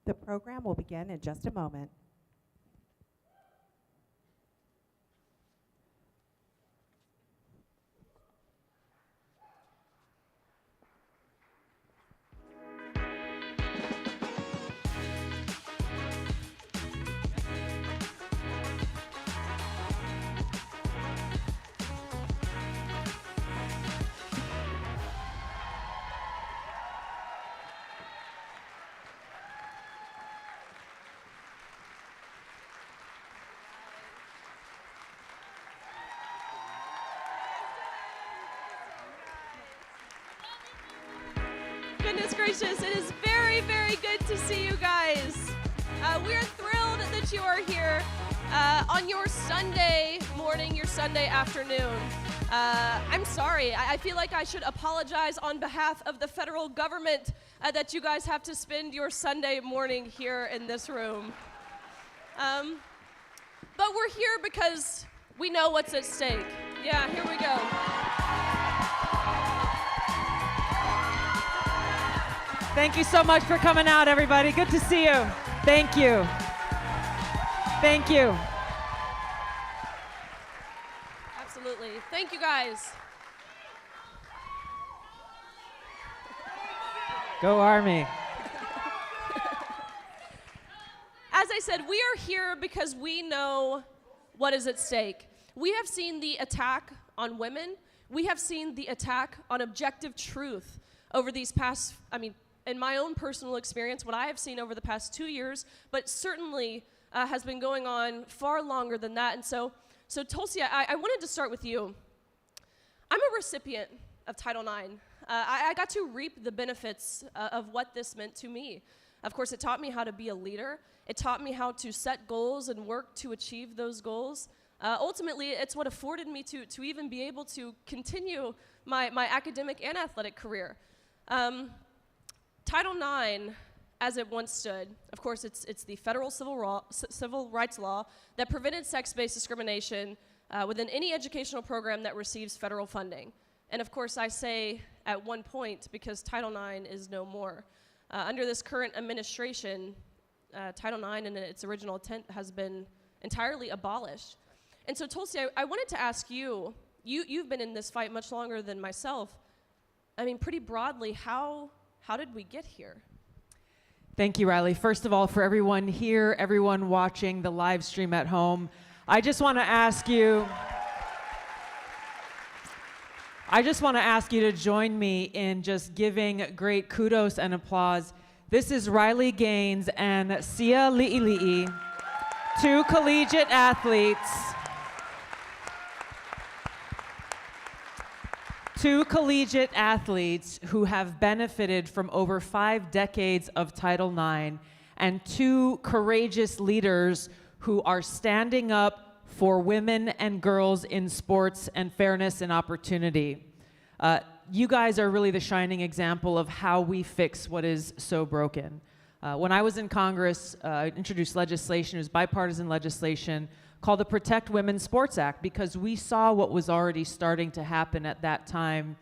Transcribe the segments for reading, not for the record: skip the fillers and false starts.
The program will begin in just a moment. Goodness gracious, it is very, very good to see you guys. We're thrilled that you are here on your Sunday morning, your Sunday afternoon. I'm sorry, I feel like I should apologize on behalf of the federal government that you guys have to spend your Sunday morning here in this room. But we're here because we know what's at stake. Yeah, here we go. Thank you so much for coming out, everybody. Good to see you. Thank you. Thank you. Absolutely. Thank you, guys. Go Army. As I said, we are here because we know what is at stake. We have seen the attack on women. We have seen the attack on objective truth over these past, in my own personal experience, what I have seen over the past 2 years, but certainly has been going on far longer than that. And so Tulsi, I wanted to start with you. I'm a recipient of Title IX. I got to reap the benefits of what this meant to me. Of course, it taught me how to be a leader. It taught me how to set goals and work to achieve those goals. Ultimately, it's what afforded me to even be able to continue my academic and athletic career. Title IX, as it once stood, of course, it's the federal civil rights law that prevented sex-based discrimination within any educational program that receives federal funding. And of course, I say at one point because Title IX is no more. Under this current administration, Title IX in its original intent has been entirely abolished. And so Tulsi, I wanted to ask you, you've been in this fight much longer than myself. Pretty broadly, how did we get here? Thank you, Riley. First of all, for everyone here, everyone watching the live stream at home, I just want to ask you to join me in just giving great kudos and applause. This is Riley Gaines and Sia Lilli, two collegiate athletes. Two collegiate athletes who have benefited from over 5 decades of Title IX, and two courageous leaders who are standing up for women and girls in sports and fairness and opportunity. You guys are really the shining example of how we fix what is so broken. When I was in Congress, I introduced legislation, it was bipartisan legislation, called the Protect Women's Sports Act, because we saw what was already starting to happen at that time.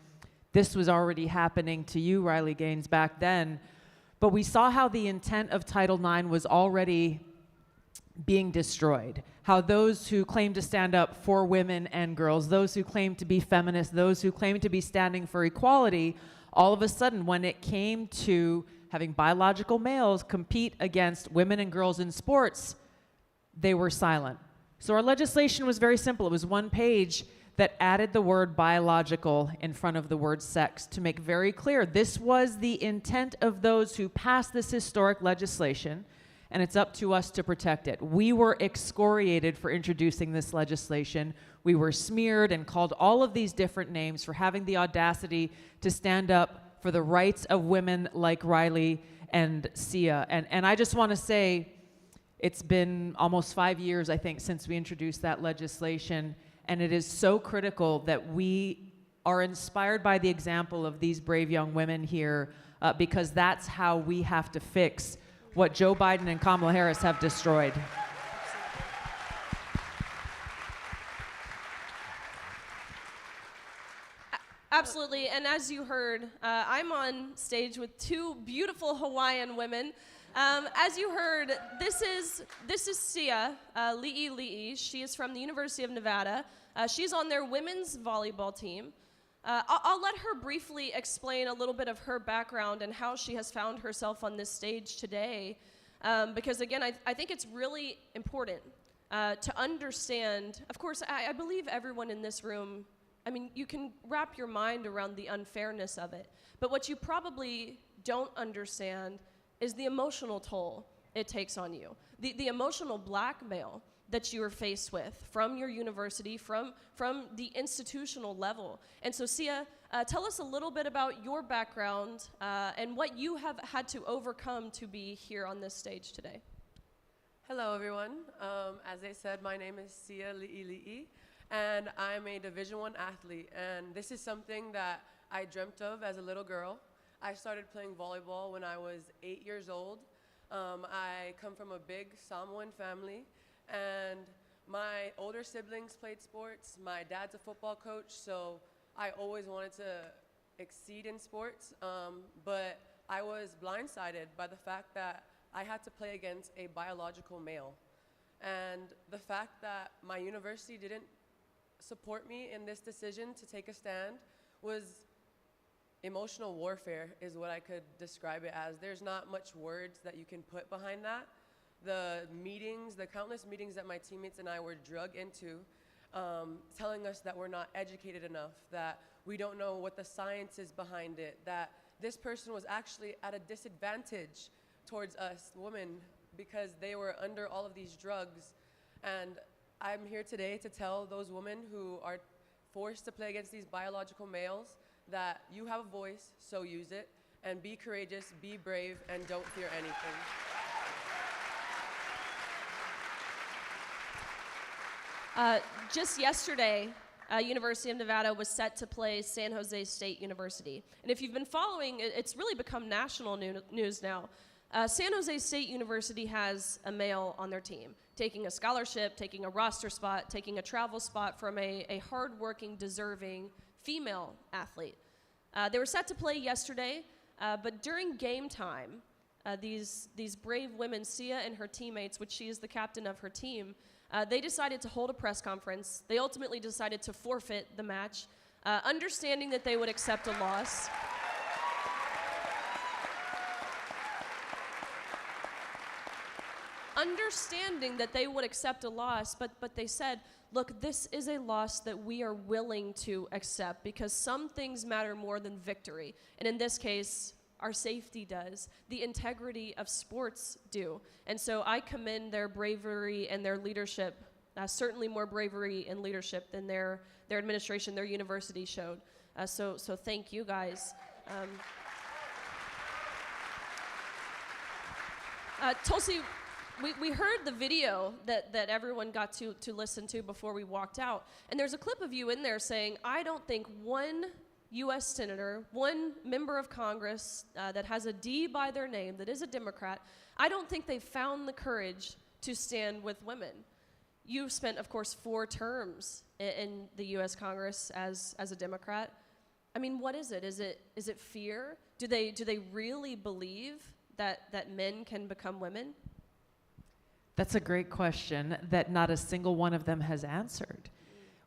This was already happening to you, Riley Gaines, back then. But we saw how the intent of Title IX was already being destroyed. How those who claim to stand up for women and girls, those who claim to be feminists, those who claim to be standing for equality, all of a sudden, when it came to having biological males compete against women and girls in sports, they were silent. So our legislation was very simple. It was one page that added the word biological in front of the word sex to make very clear this was the intent of those who passed this historic legislation, and it's up to us to protect it. We were excoriated for introducing this legislation. We were smeared and called all of these different names for having the audacity to stand up for the rights of women like Riley and Sia. And I just want to say, it's been almost 5 years, I think, since we introduced that legislation, and it is so critical that we are inspired by the example of these brave young women here, because that's how we have to fix what Joe Biden and Kamala Harris have destroyed. Absolutely, and as you heard, I'm on stage with two beautiful Hawaiian women. As you heard, this is Sia, Lilli. She is from the University of Nevada. She's on their women's volleyball team. I'll let her briefly explain a little bit of her background and how she has found herself on this stage today. Because again, I think it's really important to understand. Of course, I believe everyone in this room, I mean, you can wrap your mind around the unfairness of it. But what you probably don't understand is the emotional toll it takes on you. The emotional blackmail that you are faced with from your university, from the institutional level. And so Sia, tell us a little bit about your background and what you have had to overcome to be here on this stage today. Hello, everyone. As they said, my name is Sia Lilli, and I'm a Division I athlete. And this is something that I dreamt of as a little girl. I started playing volleyball when I was 8 years old. I come from a big Samoan family, and my older siblings played sports. My dad's a football coach, so I always wanted to exceed in sports, but I was blindsided by the fact that I had to play against a biological male. And the fact that my university didn't support me in this decision to take a stand was emotional warfare, is what I could describe it as. There's not much words that you can put behind that. The meetings, the countless meetings that my teammates and I were drug into, telling us that we're not educated enough, that we don't know what the science is behind it, that this person was actually at a disadvantage towards us women because they were under all of these drugs. And I'm here today to tell those women who are forced to play against these biological males that you have a voice, so use it, and be courageous, be brave, and don't fear anything. Just yesterday, University of Nevada was set to play San Jose State University. And if you've been following, it's really become national news now. San Jose State University has a male on their team, taking a scholarship, taking a roster spot, taking a travel spot from a hardworking, deserving female athlete. They were set to play yesterday, but during game time, these brave women, Sia and her teammates, which she is the captain of her team, they decided to hold a press conference. They ultimately decided to forfeit the match, understanding that they would accept a loss. Understanding that they would accept a loss, but they said, look, this is a loss that we are willing to accept because some things matter more than victory. And in this case, our safety does. The integrity of sports do. And so I commend their bravery and their leadership, certainly more bravery and leadership than their administration, their university showed. So thank you guys. Tulsi, we heard the video that everyone got to listen to before we walked out. And there's a clip of you in there saying, I don't think one U.S. senator, one member of Congress that has a D by their name, that is a Democrat, I don't think they've found the courage to stand with women. You've spent, of course, 4 terms in the U.S. Congress as a Democrat. I mean, what is it? Is it fear? Do they really believe that men can become women? That's a great question that not a single one of them has answered.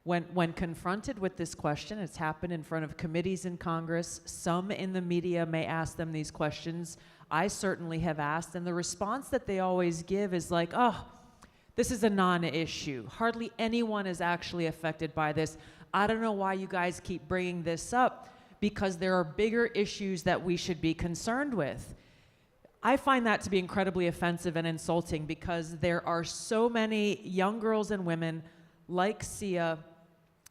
When confronted with this question, it's happened in front of committees in Congress. Some in the media may ask them these questions. I certainly have asked, and the response that they always give is like, oh, this is a non-issue. Hardly anyone is actually affected by this. I don't know why you guys keep bringing this up, because there are bigger issues that we should be concerned with. I find that to be incredibly offensive and insulting because there are so many young girls and women like Sia,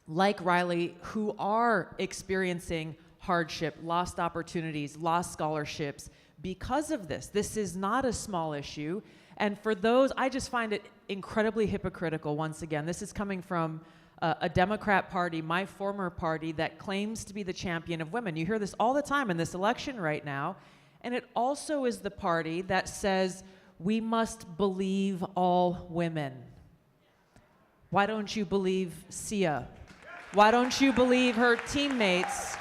like Riley, who are experiencing hardship, lost opportunities, lost scholarships because of this. This is not a small issue. And for those, I just find it incredibly hypocritical, once again. This is coming from a Democrat party, my former party, that claims to be the champion of women. You hear this all the time in this election right now. And it also is the party that says we must believe all women. Why don't you believe Sia? Why don't you believe her teammates?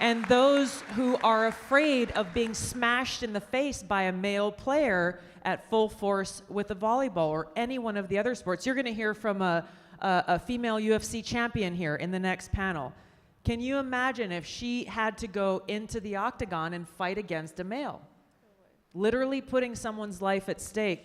And those who are afraid of being smashed in the face by a male player at full force with a volleyball or any one of the other sports. You're going to hear from a female UFC champion here in the next panel. Can you imagine if she had to go into the octagon and fight against a male? Literally putting someone's life at stake.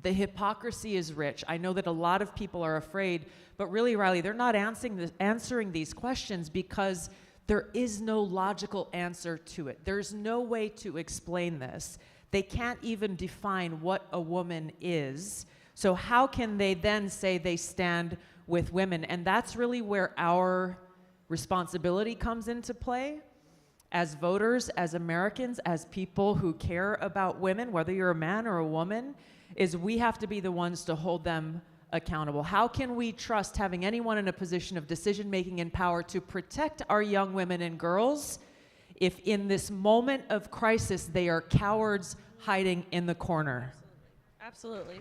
The hypocrisy is rich. I know that a lot of people are afraid, but really, Riley, they're not answering these questions because there is no logical answer to it. There's no way to explain this. They can't even define what a woman is. So how can they then say they stand with women? And that's really where our responsibility comes into play as voters, as Americans, as people who care about women, whether you're a man or a woman, is we have to be the ones to hold them accountable. How can we trust having anyone in a position of decision-making and power to protect our young women and girls if in this moment of crisis they are cowards hiding in the corner? Absolutely.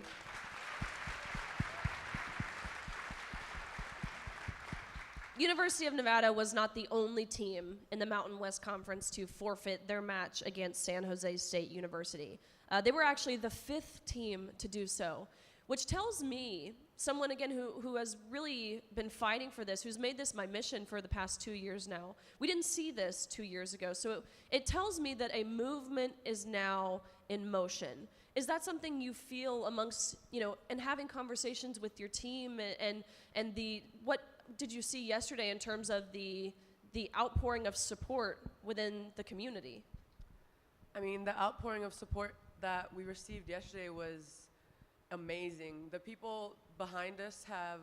University of Nevada was not the only team in the Mountain West Conference to forfeit their match against San Jose State University. They were actually the 5th team to do so, which tells me, someone again who has really been fighting for this, who's made this my mission for the past 2 years now. We didn't see this 2 years ago, so it tells me that a movement is now in motion. Is that something you feel amongst, and having conversations with your team and what did you see yesterday in terms of the outpouring of support within the community? I mean, the outpouring of support that we received yesterday was amazing. The people behind us have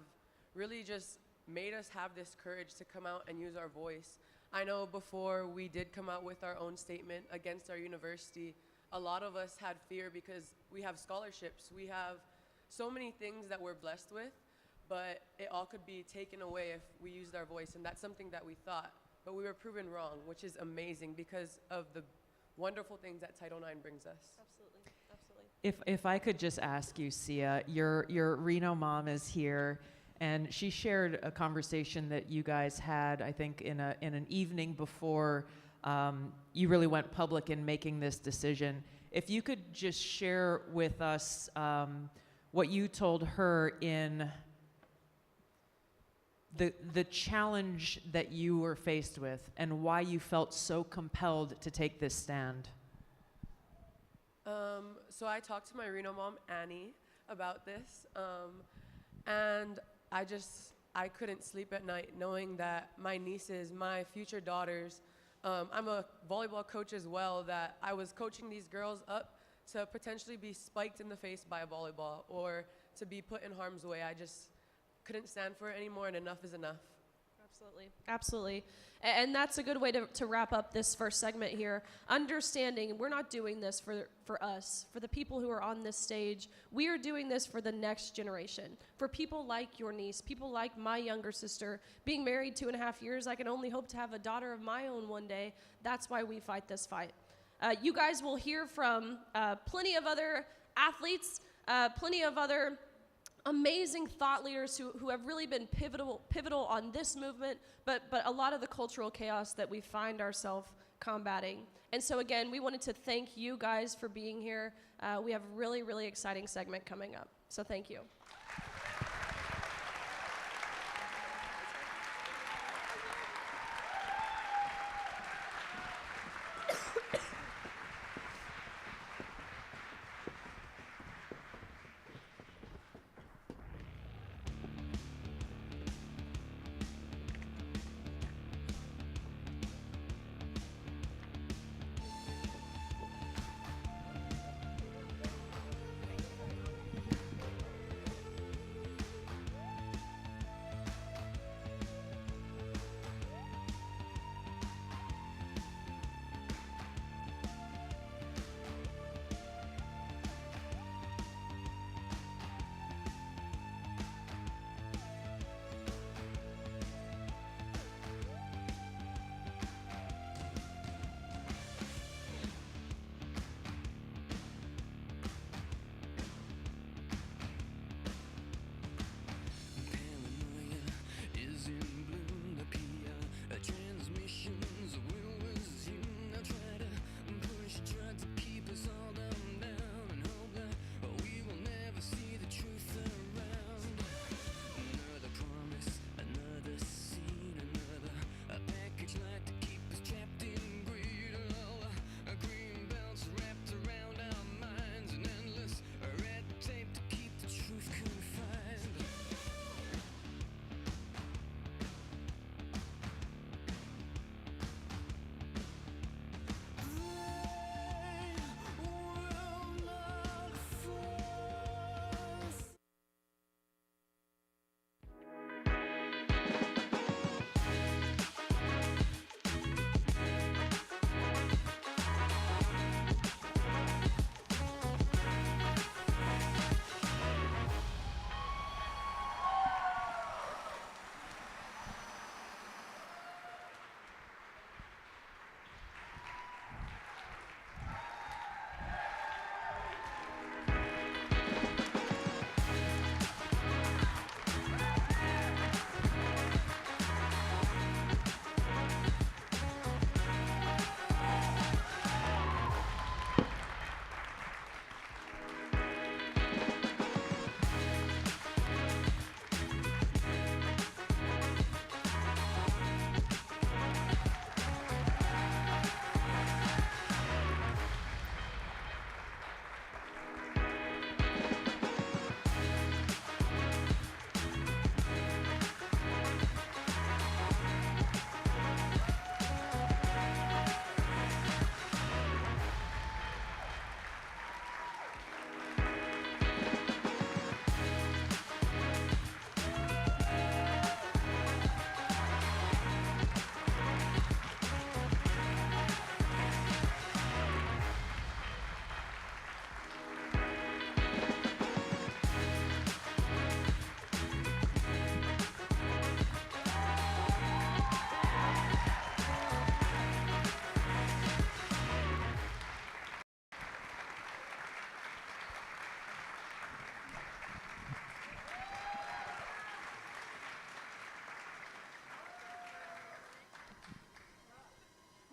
really just made us have this courage to come out and use our voice. I know before we did come out with our own statement against our university, a lot of us had fear because we have scholarships. We have so many things that we're blessed with, but it all could be taken away if we used our voice, and that's something that we thought, but we were proven wrong, which is amazing because of the wonderful things that Title IX brings us. Absolutely. If I could just ask you, Sia, your Reno mom is here, and she shared a conversation that you guys had, I think, in an evening before you really went public in making this decision. If you could just share with us what you told her in the challenge that you were faced with and why you felt so compelled to take this stand. So I talked to my Reno mom, Annie, about this, and I couldn't sleep at night knowing that my nieces, my future daughters, I'm a volleyball coach as well, that I was coaching these girls up to potentially be spiked in the face by a volleyball or to be put in harm's way. I just couldn't stand for it anymore, and enough is enough. Absolutely. And that's a good way to wrap up this first segment here. Understanding we're not doing this for us, for the people who are on this stage. We are doing this for the next generation, for people like your niece, people like my younger sister. Being married 2.5 years, I can only hope to have a daughter of my own one day. That's why we fight this fight. You guys will hear from plenty of other athletes, plenty of other amazing thought leaders who have really been pivotal on this movement, but a lot of the cultural chaos that we find ourselves combating. And so again, we wanted to thank you guys for being here. We have a really, really exciting segment coming up. So thank you.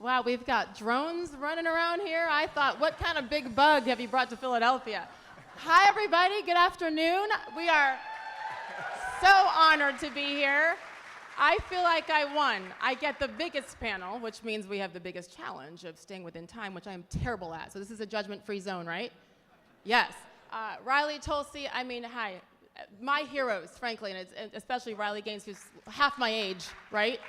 Wow, we've got drones running around here. I thought, what kind of big bug have you brought to Philadelphia? Hi, everybody. Good afternoon. We are so honored to be here. I feel like I won. I get the biggest panel, which means we have the biggest challenge of staying within time, which I am terrible at. So this is a judgment-free zone, right? Yes. Riley, Tulsi, I mean, hi. My heroes, frankly, and especially Riley Gaines, who's half my age, right?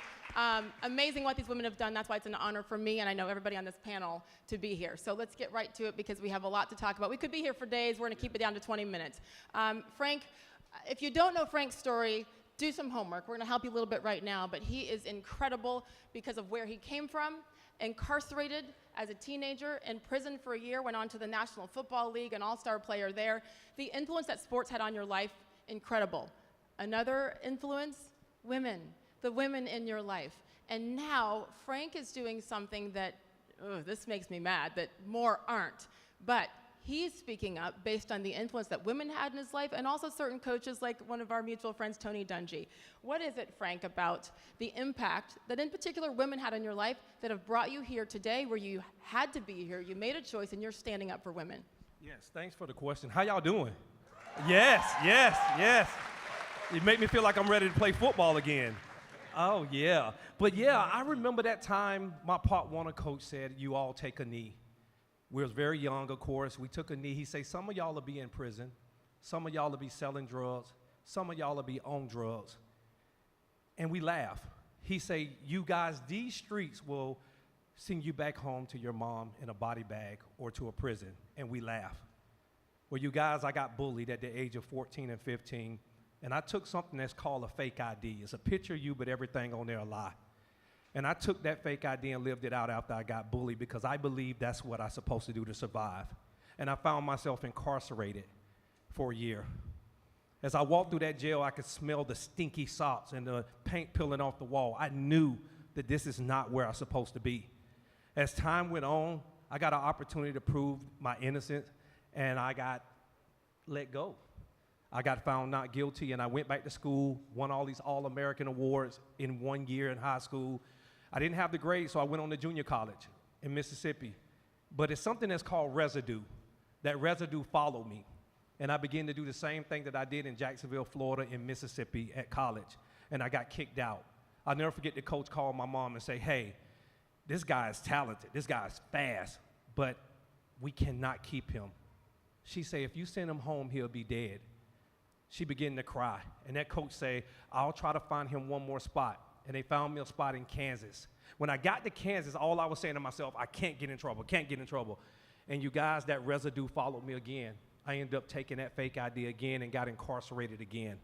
Amazing what these women have done. That's why it's an honor for me, and I know everybody on this panel, to be here. So let's get right to it because we have a lot to talk about. We could be here for days. We're going to keep it down to 20 minutes. Frank, if you don't know Frank's story, do some homework. We're going to help you a little bit right now, but he is incredible because of where he came from, incarcerated as a teenager, in prison for a year, went on to the National Football League, an all-star player there. The influence that sports had on your life, incredible. Another influence, women. The women in your life. And now Frank is doing something that, this makes me mad, that more aren't. But he's speaking up based on the influence that women had in his life and also certain coaches like one of our mutual friends, Tony Dungy. What is it, Frank, about the impact that in particular women had in your life that have brought you here today where you had to be here, you made a choice, and you're standing up for women? Yes, thanks for the question. How y'all doing? Yes. You make me feel like I'm ready to play football again. Oh, yeah. But, yeah, I remember that time my Pop Warner coach said, you all take a knee. We was very young, of course. We took a knee. He said, some of y'all will be in prison. Some of y'all will be selling drugs. Some of y'all will be on drugs. And we laugh. He said, you guys, these streets will send you back home to your mom in a body bag or to a prison. And we laugh. Well, you guys, I got bullied at the age of 14 and 15. And I took something that's called a fake ID. It's a picture of you, but everything on there a lie. And I took that fake ID and lived it out after I got bullied because I believe that's what I'm supposed to do to survive. And I found myself incarcerated for a year. As I walked through that jail, I could smell the stinky socks and the paint peeling off the wall. I knew that this is not where I'm supposed to be. As time went on, I got an opportunity to prove my innocence, and I got let go. I got found not guilty, and I went back to school, won all these All-American awards in 1 year in high school. I didn't have the grades, so I went on to junior college in Mississippi. But it's something that's called residue. That residue followed me. And I began to do the same thing that I did in Jacksonville, Florida, in Mississippi at college. And I got kicked out. I'll never forget the coach called my mom and say, hey, this guy is talented. This guy is fast, but we cannot keep him. She said, if you send him home, he'll be dead. She began to cry, and that coach said, I'll try to find him one more spot. And they found me a spot in Kansas. When I got to Kansas, all I was saying to myself, I can't get in trouble. And you guys, that residue followed me again. I ended up taking that fake ID again and got incarcerated again.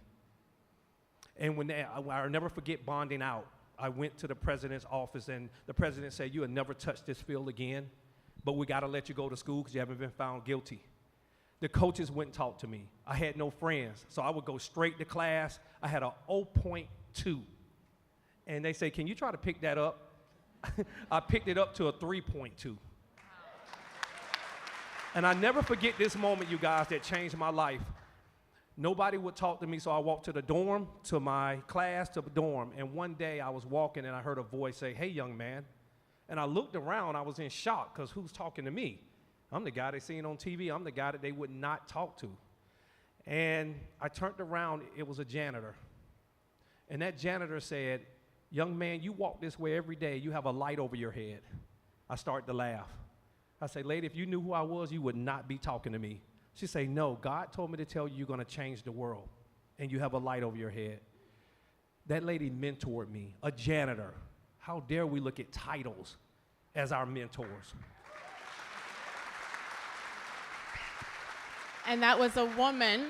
And I'll never forget bonding out. I went to the president's office, and the president said, you will never touch this field again, but we got to let you go to school because you haven't been found guilty. The coaches wouldn't talk to me. I had no friends, so I would go straight to class. I had a 0.2, and they say, can you try to pick that up? I picked it up to a 3.2. And I never forget this moment, you guys, that changed my life. Nobody would talk to me, so I walked to the dorm, to my class, to the dorm, and one day I was walking and I heard a voice say, hey, young man. And I looked around, I was in shock, because who's talking to me? I'm the guy they seen on TV. I'm the guy that they would not talk to. And I turned around, it was a janitor. And that janitor said, young man, you walk this way every day, you have a light over your head. I started to laugh. I say, lady, if you knew who I was, you would not be talking to me. She say, no, God told me to tell you you're going to change the world, and you have a light over your head. That lady mentored me, a janitor. How dare we look at titles as our mentors? And that was a woman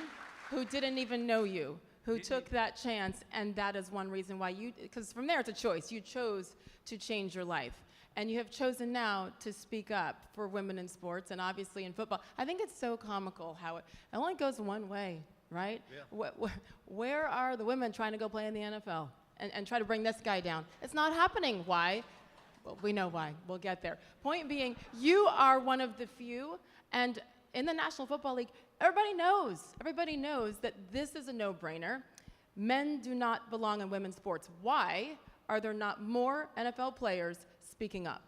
who didn't even know you, who took that chance, and that is one reason why because from there it's a choice. You chose to change your life. And you have chosen now to speak up for women in sports and obviously in football. I think it's so comical how it only goes one way, right? Yeah. Where are the women trying to go play in the NFL and try to bring this guy down? It's not happening. Why? Well, we know why. We'll get there. Point being, you are one of the few, and in the National Football League, everybody knows that this is a no-brainer. Men do not belong in women's sports. Why are there not more NFL players speaking up?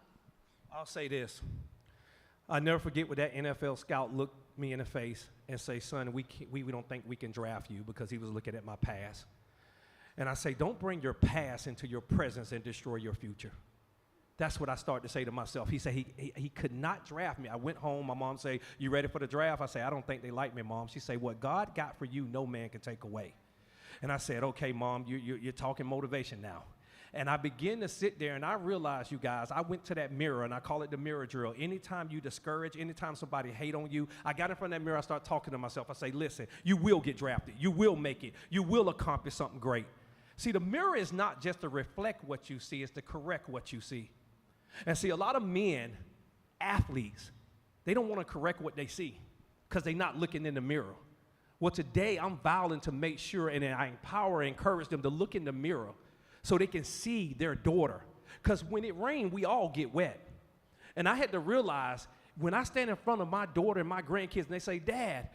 I'll say this. I'll never forget when that NFL scout looked me in the face and say, son, we don't think we can draft you, because he was looking at my past. And I say, don't bring your past into your presence and destroy your future. That's what I started to say to myself. He said he could not draft me. I went home. My mom said, you ready for the draft? I say, I don't think they like me, Mom. She said, what God got for you, no man can take away. And I said, okay, Mom, you're talking motivation now. And I began to sit there, and I realized, you guys, I went to that mirror, and I call it the mirror drill. Anytime you discourage, anytime somebody hate on you, I got in front of that mirror, I start talking to myself. I say, listen, you will get drafted. You will make it. You will accomplish something great. See, the mirror is not just to reflect what you see, it's to correct what you see. And see, a lot of men, athletes, they don't want to correct what they see because they're not looking in the mirror. Well, today, I'm vowing to make sure, and I empower and encourage them to look in the mirror so they can see their daughter. Because when it rains, we all get wet. And I had to realize, when I stand in front of my daughter and my grandkids, and they say, Dad,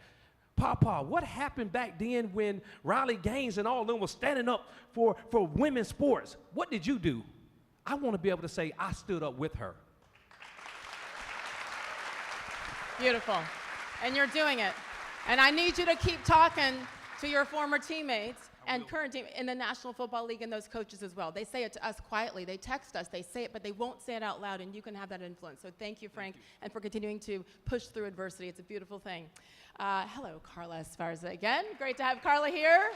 Papa, what happened back then when Riley Gaines and all of them was standing up for women's sports? What did you do? I want to be able to say, I stood up with her. Beautiful. And you're doing it. And I need you to keep talking to your former teammates and current team in the National Football League and those coaches as well. They say it to us quietly. They text us. They say it, but they won't say it out loud, and you can have that influence. So thank you, Frank, and for continuing to push through adversity. It's a beautiful thing. Hello, Carla Esparza again. Great to have Carla here.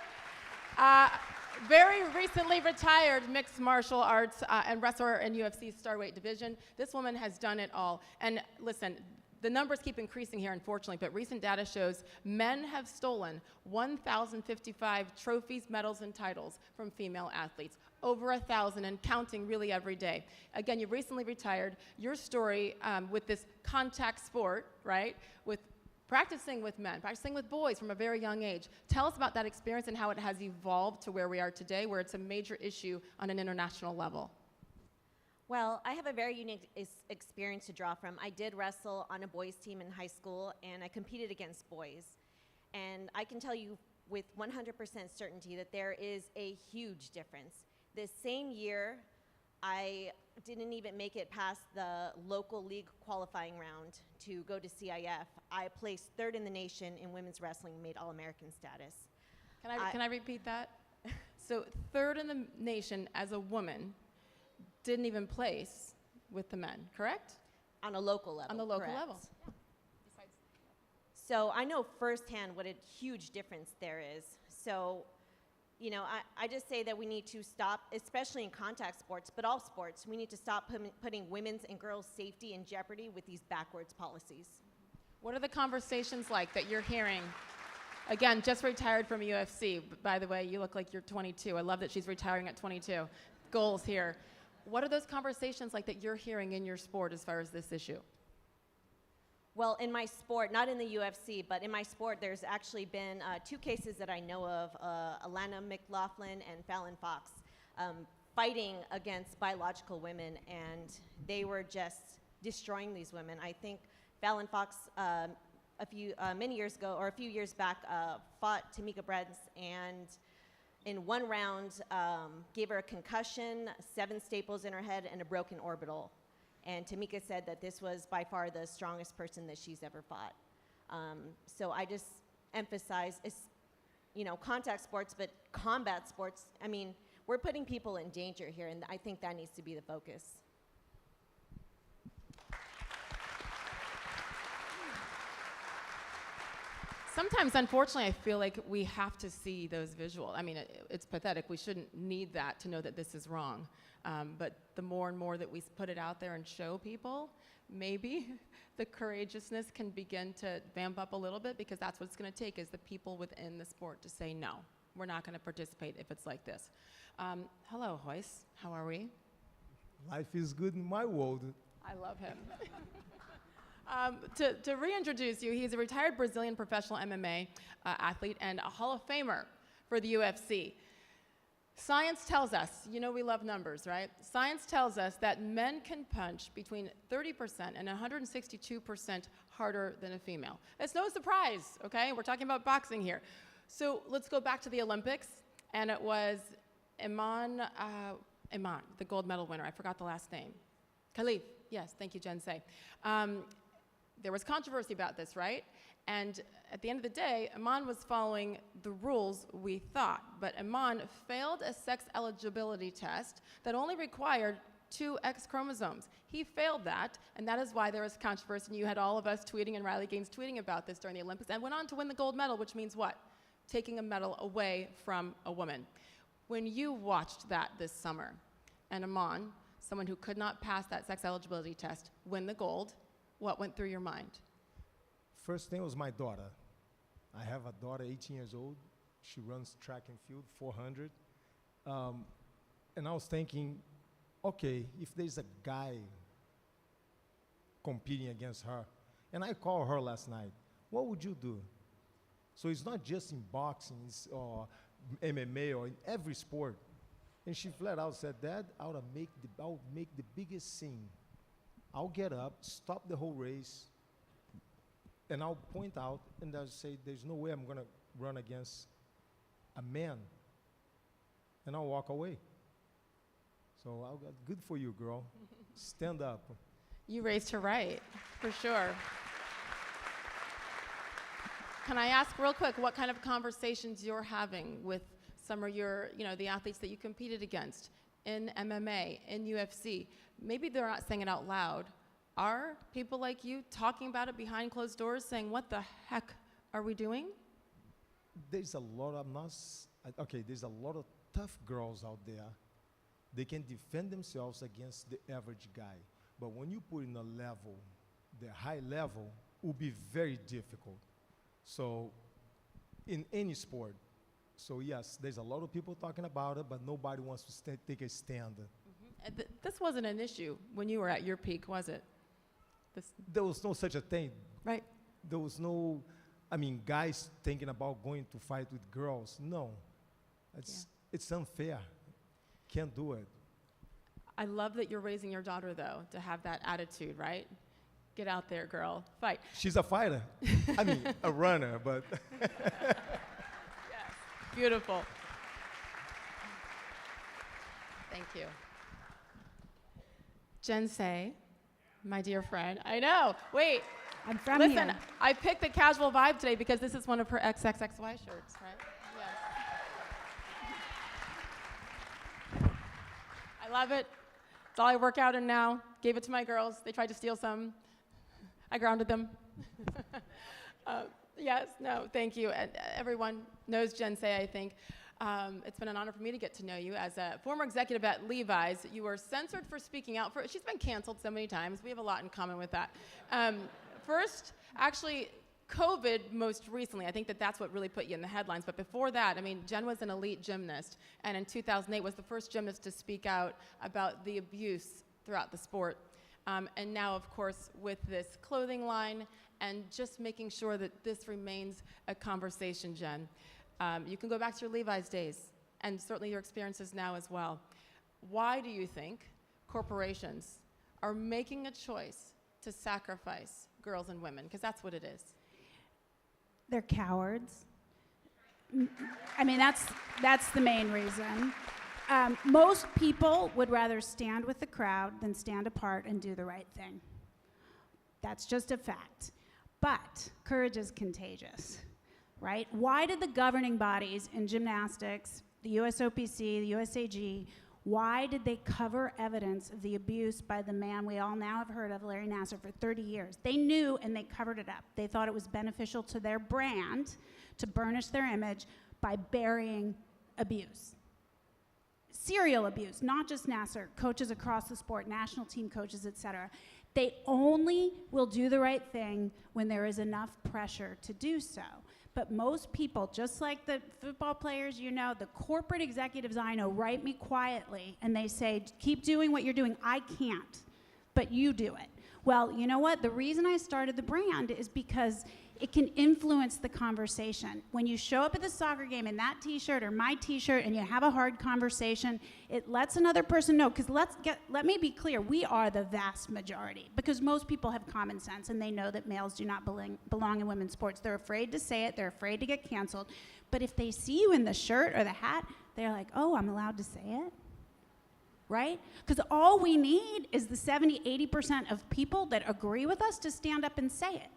Very recently retired mixed martial arts and wrestler in UFC strawweight division. This woman has done it all. And listen, the numbers keep increasing here, unfortunately, but recent data shows men have stolen 1,055 trophies, medals, and titles from female athletes. Over 1,000 and counting really every day. Again, you recently retired. Your story with this contact sport, right, with practicing with men, practicing with boys from a very young age. Tell us about that experience and how it has evolved to where we are today, where it's a major issue on an international level. Well, I have a very unique experience to draw from. I did wrestle on a boys' team in high school, and I competed against boys. And I can tell you with 100% certainty that there is a huge difference. This same year, I didn't even make it past the local league qualifying round to go to CIF. I placed third in the nation in women's wrestling, made All-American status. Can I repeat that? So third in the nation as a woman, didn't even place with the men, correct? On a local level. On the local correct. level. Yeah. So I know firsthand what a huge difference there is. So, you know, I just say that we need to stop, especially in contact sports, but all sports, we need to stop putting women's and girls' safety in jeopardy with these backwards policies. What are the conversations like that you're hearing? Again, just retired from UFC. By the way, you look like you're 22. I love that she's retiring at 22. Goals here. What are those conversations like that you're hearing in your sport as far as this issue? Well, in my sport, not in the UFC, but in my sport, there's actually been 2 cases that I know of, Alana McLaughlin and Fallon Fox, fighting against biological women, and they were just destroying these women. I think Fallon Fox, many years ago, or a few years back, fought Tamika Brents, and in one round, gave her a concussion, 7 staples in her head, and a broken orbital. And Tamika said that this was by far the strongest person that she's ever fought. So I just emphasize, you know, contact sports, but combat sports. I mean, we're putting people in danger here, and I think that needs to be the focus. Sometimes, unfortunately, I feel like we have to see those visuals. I mean, it's pathetic. We shouldn't need that to know that this is wrong. But the more and more that we put it out there and show people, maybe the courageousness can begin to vamp up a little bit, because that's what it's going to take, is the people within the sport to say, no, we're not going to participate if it's like this. Hello, Royce. How are we? Life is good in my world. I love him. To reintroduce you, he's a retired Brazilian professional MMA athlete and a Hall of Famer for the UFC. Science tells us, you know we love numbers, right? Science tells us that men can punch between 30% and 162% harder than a female. It's no surprise, okay? We're talking about boxing here. So let's go back to the Olympics, and it was Iman, the gold medal winner. I forgot the last name. Khalif. Yes, thank you, Jen Say. There was controversy about this, right? And at the end of the day, Iman was following the rules, we thought. But Iman failed a sex eligibility test that only required 2 X chromosomes. He failed that, and that is why there was controversy. And you had all of us tweeting and Riley Gaines tweeting about this during the Olympics, and went on to win the gold medal, which means what? Taking a medal away from a woman. When you watched that this summer, and Iman, someone who could not pass that sex eligibility test, win the gold, what went through your mind? First thing was my daughter. I have a daughter, 18 years old. She runs track and field, 400. And I was thinking, okay, if there's a guy competing against her, and I called her last night, what would you do? So it's not just in boxing or MMA or in every sport. And she flat out said, Dad, I'll make the biggest scene. I'll get up, stop the whole race, and I'll point out and I'll say, there's no way I'm going to run against a man. And I'll walk away. So I'll go, good for you, girl. Stand up. You raised her right, for sure. Can I ask real quick what kind of conversations you're having with some of your, the athletes that you competed against in MMA, in UFC? Maybe they're not saying it out loud. Are people like you talking about it behind closed doors, saying, what the heck are we doing? There's a lot there's a lot of tough girls out there. They can defend themselves against the average guy. But when you put in a level, the high level, it will be very difficult. So in any sport. So yes, there's a lot of people talking about it, but nobody wants to take a stand. Mm-hmm. This wasn't an issue when you were at your peak, was it? There was no such a thing. Right. There was no, guys thinking about going to fight with girls. No. It's unfair. Can't do it. I love that you're raising your daughter, though, to have that attitude, right? Get out there, girl. Fight. She's a fighter. A runner, but. Yes. Beautiful. Thank you. Jen Say, my dear friend. I know. Wait. I'm from Listen, here. I picked the casual vibe today because this is one of her XXXY shirts, right? Yes. I love it. It's all I work out in now. Gave it to my girls. They tried to steal some. I grounded them. Yes, no, thank you. And everyone knows Jen Say, I think. It's been an honor for me to get to know you. As a former executive at Levi's, you were censored for speaking out. She's been canceled so many times. We have a lot in common with that. First, actually, COVID most recently. I think that's what really put you in the headlines. But before that, Jen was an elite gymnast. And in 2008 was the first gymnast to speak out about the abuse throughout the sport. And now, of course, with this clothing line and just making sure that this remains a conversation, Jen. You can go back to your Levi's days and certainly your experiences now as well. Why do you think corporations are making a choice to sacrifice girls and women? Because that's what it is. They're cowards. That's the main reason. Most people would rather stand with the crowd than stand apart and do the right thing. That's just a fact. But courage is contagious, right? Why did the governing bodies in gymnastics, the USOPC, the USAG, why did they cover evidence of the abuse by the man we all now have heard of, Larry Nassar, for 30 years? They knew and they covered it up. They thought it was beneficial to their brand to burnish their image by burying abuse. Serial abuse, not just Nassar, coaches across the sport, national team coaches, et cetera. They only will do the right thing when there is enough pressure to do so. But most people, just like the football players the corporate executives I know write me quietly and they say, keep doing what you're doing. I can't, but you do it. Well, you know what? The reason I started the brand is because it can influence the conversation. When you show up at the soccer game in that t-shirt or my t-shirt and you have a hard conversation, it lets another person know, because let me be clear, we are the vast majority, because most people have common sense and they know that males do not belong in women's sports. They're afraid to say it, they're afraid to get canceled, but if they see you in the shirt or the hat, they're like, oh, I'm allowed to say it? right? Because all we need is the 70, 80% of people that agree with us to stand up and say it.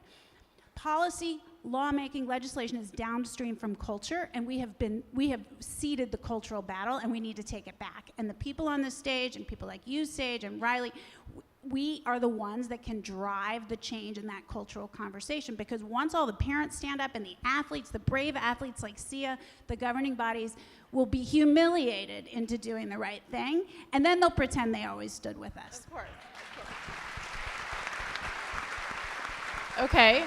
Policy, lawmaking, legislation is downstream from culture, and we have ceded the cultural battle, and we need to take it back. And the people on this stage, and people like you, Sage, and Riley, we are the ones that can drive the change in that cultural conversation, because once all the parents stand up and the athletes, the brave athletes like Sia, the governing bodies will be humiliated into doing the right thing, and then they'll pretend they always stood with us. Of course. Okay.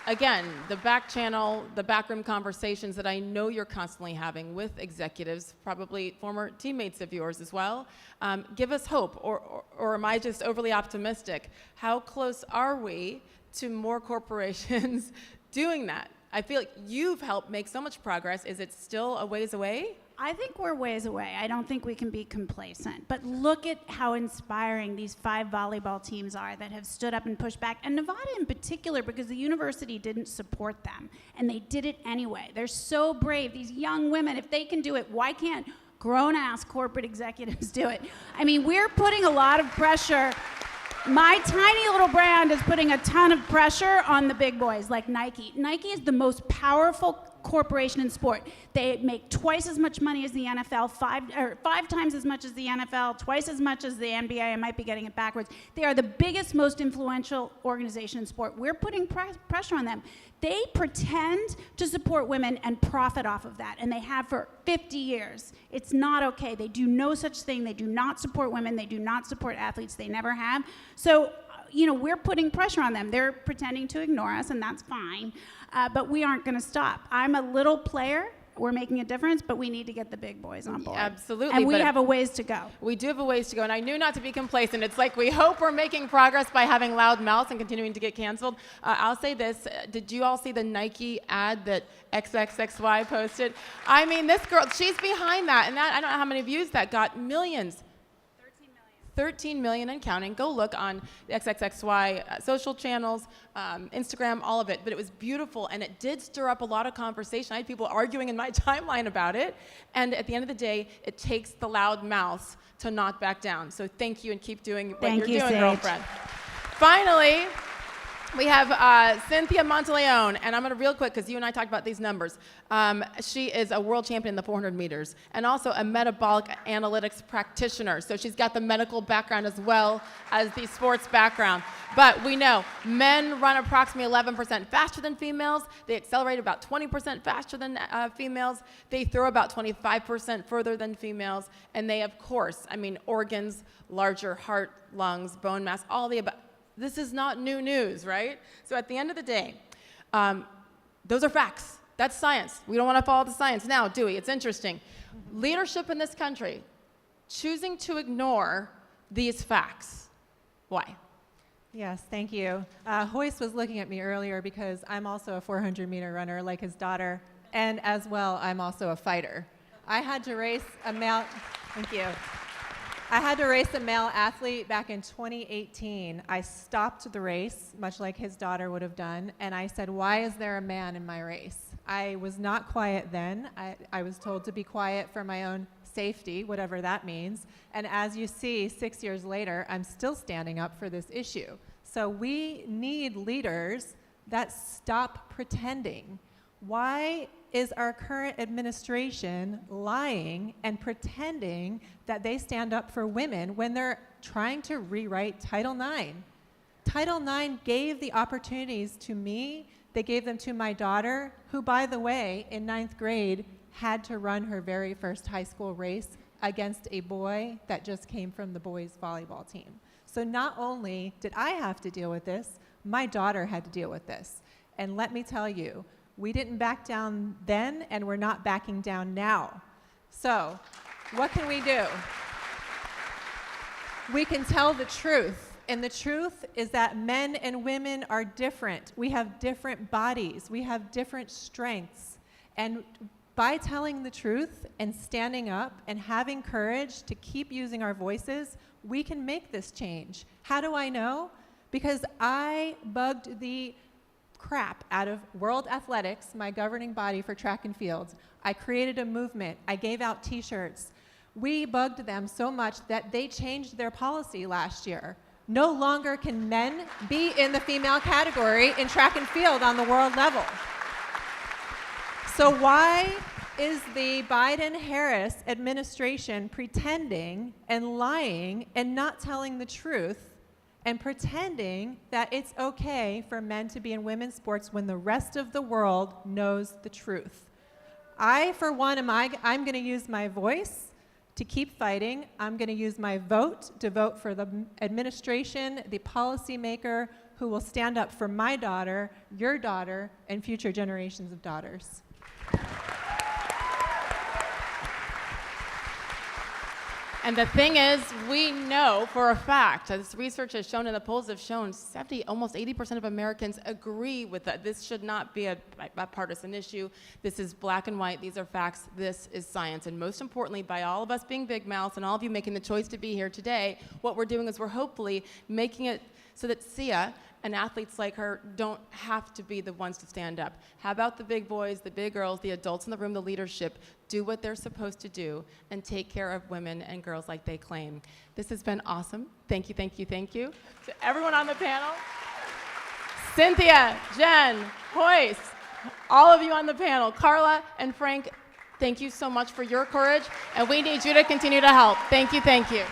Again, the back channel, the backroom conversations that I know you're constantly having with executives, probably former teammates of yours as well, give us hope, or am I just overly optimistic? How close are we to more corporations doing that? I feel like you've helped make so much progress. Is it still a ways away? I think we're ways away. I don't think we can be complacent. But look at how inspiring these 5 volleyball teams are that have stood up and pushed back. And Nevada in particular, because the university didn't support them. And they did it anyway. They're so brave. These young women, if they can do it, why can't grown-ass corporate executives do it? I mean, we're putting a lot of pressure. My tiny little brand is putting a ton of pressure on the big boys like Nike. Nike is the most powerful corporation in sport. They make twice as much money as the NFL, five times as much as the NFL, twice as much as the NBA. I might be getting it backwards. They are the biggest, most influential organization in sport. We're putting pressure on them. They pretend to support women and profit off of that, and they have for 50 years. It's not okay. They do no such thing. They do not support women. They do not support athletes. They never have. So, we're putting pressure on them. They're pretending to ignore us, and that's fine. But we aren't going to stop. I'm a little player. We're making a difference, but we need to get the big boys on board. Absolutely. And we have a ways to go. We do have a ways to go, and I knew not to be complacent. It's like we hope we're making progress by having loud mouths and continuing to get canceled. I'll say this. Did you all see the Nike ad that XXXY posted? I mean, this girl, she's behind that, and that, I don't know how many views that got. Millions. 13 million and counting. Go look on the XXXY social channels, Instagram, all of it. But it was beautiful, and it did stir up a lot of conversation. I had people arguing in my timeline about it. And at the end of the day, it takes the loud mouths to not back down. So thank you, and keep doing what you're doing, girlfriend. Finally, we have Cynthia Monteleone, and I'm going to real quick, because you and I talked about these numbers. She is a world champion in the 400 meters, and also a metabolic analytics practitioner. So she's got the medical background as well as the sports background. But we know men run approximately 11% faster than females. They accelerate about 20% faster than females. They throw about 25% further than females. And they, of course, organs, larger heart, lungs, bone mass, all the above. This is not new news, right? So at the end of the day, those are facts. That's science. We don't want to follow the science now, do we? It's interesting. Leadership in this country, choosing to ignore these facts. Why? Yes, thank you. Royce was looking at me earlier because I'm also a 400-meter runner like his daughter, and as well, I'm also a fighter. I had to race a male, thank you. I had to race a male athlete back in 2018. I stopped the race, much like his daughter would have done, and I said, why is there a man in my race? I was not quiet then. I was told to be quiet for my own safety, whatever that means. And as you see, 6 years later, I'm still standing up for this issue. So we need leaders that stop pretending. Why is our current administration lying and pretending that they stand up for women when they're trying to rewrite Title IX? Title IX gave the opportunities to me. They gave them to my daughter, who, by the way, in 9th grade, had to run her very first high school race against a boy that just came from the boys' volleyball team. So not only did I have to deal with this, my daughter had to deal with this. And let me tell you, we didn't back down then, and we're not backing down now. So what can we do? We can tell the truth. And the truth is that men and women are different. We have different bodies. We have different strengths. And by telling the truth and standing up and having courage to keep using our voices, we can make this change. How do I know? Because I bugged the crap out of World Athletics, my governing body for track and field. I created a movement. I gave out t-shirts. We bugged them so much that they changed their policy last year. No longer can men be in the female category in track and field on the world level. So why is the Biden-Harris administration pretending and lying and not telling the truth and pretending that it's okay for men to be in women's sports when the rest of the world knows the truth? I, for one, I'm going to use my voice to keep fighting. I'm going to use my vote to vote for the administration, the policymaker who will stand up for my daughter, your daughter, and future generations of daughters. And the thing is, we know for a fact, as research has shown and the polls have shown, almost 80% of Americans agree with that. This should not be a partisan issue. This is black and white. These are facts. This is science. And most importantly, by all of us being big mouths and all of you making the choice to be here today, what we're doing is we're hopefully making it so that Sia and athletes like her don't have to be the ones to stand up. How about the big boys, the big girls, the adults in the room, the leadership, do what they're supposed to do and take care of women and girls like they claim. This has been awesome. Thank you, thank you, thank you to everyone on the panel. Cynthia, Jen, Royce, all of you on the panel, Carla and Frank, thank you so much for your courage, and we need you to continue to help. Thank you, thank you.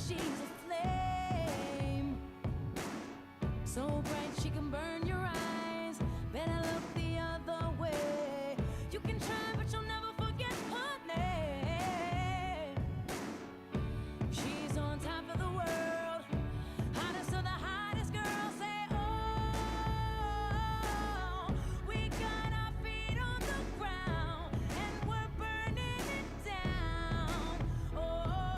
She's a flame, so bright she can burn your eyes. Better look the other way. You can try, but you'll never forget her name. She's on top of the world, hottest of the hottest girls. Say, oh, we got our feet on the ground and we're burning it down. Oh.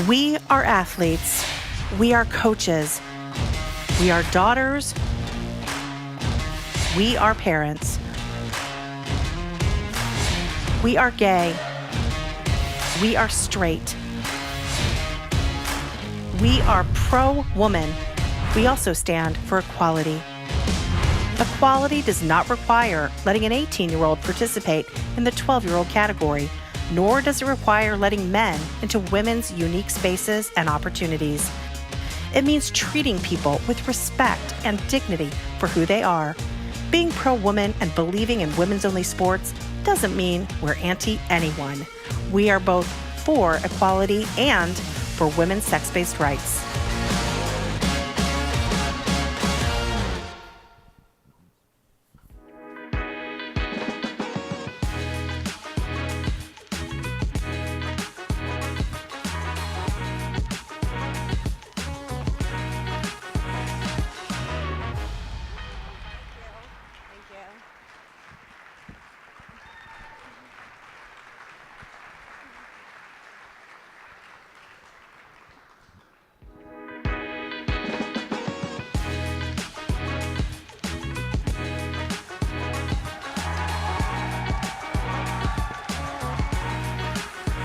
We are athletes. We are coaches. We are daughters. We are parents. We are gay. We are straight. We are pro-woman. We also stand for equality. Equality does not require letting an 18-year-old participate in the 12-year-old category, nor does it require letting men into women's unique spaces and opportunities. It means treating people with respect and dignity for who they are. Being pro-woman and believing in women's-only sports doesn't mean we're anti-anyone. We are both for equality and for women's sex-based rights.